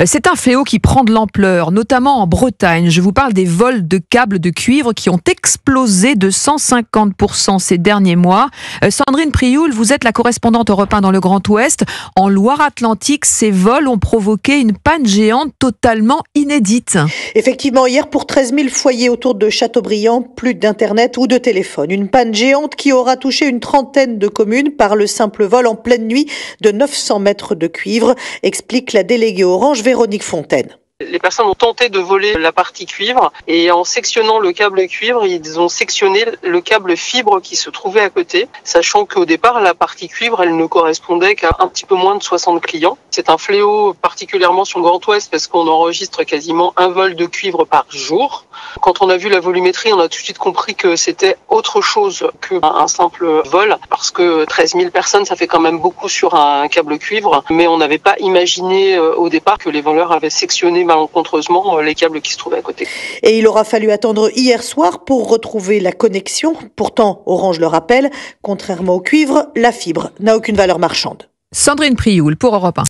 C'est un fléau qui prend de l'ampleur, notamment en Bretagne. Je vous parle des vols de câbles de cuivre qui ont explosé de 150% ces derniers mois. Sandrine Prioul, vous êtes la correspondante Europe 1 dans le Grand Ouest. En Loire-Atlantique, ces vols ont provoqué une panne géante totalement inédite. Effectivement, hier, pour 13 000 foyers autour de Châteaubriand, plus d'internet ou de téléphone. Une panne géante qui aura touché une trentaine de communes par le simple vol en pleine nuit de 900 mètres de cuivre, explique la déléguée Orange Véronique Fontaine. Les personnes ont tenté de voler la partie cuivre et en sectionnant le câble cuivre, ils ont sectionné le câble fibre qui se trouvait à côté, sachant qu'au départ, la partie cuivre, elle ne correspondait qu'à un petit peu moins de 60 clients. C'est un fléau particulièrement sur le Grand Ouest parce qu'on enregistre quasiment un vol de cuivre par jour. Quand on a vu la volumétrie, on a tout de suite compris que c'était autre chose qu'un simple vol parce que 13 000 personnes, ça fait quand même beaucoup sur un câble cuivre, mais on n'avait pas imaginé au départ que les voleurs avaient sectionné malencontreusement les câbles qui se trouvaient à côté. Et il aura fallu attendre hier soir pour retrouver la connexion. Pourtant, Orange le rappelle, contrairement au cuivre, la fibre n'a aucune valeur marchande. Sandrine Prioul pour Europe 1.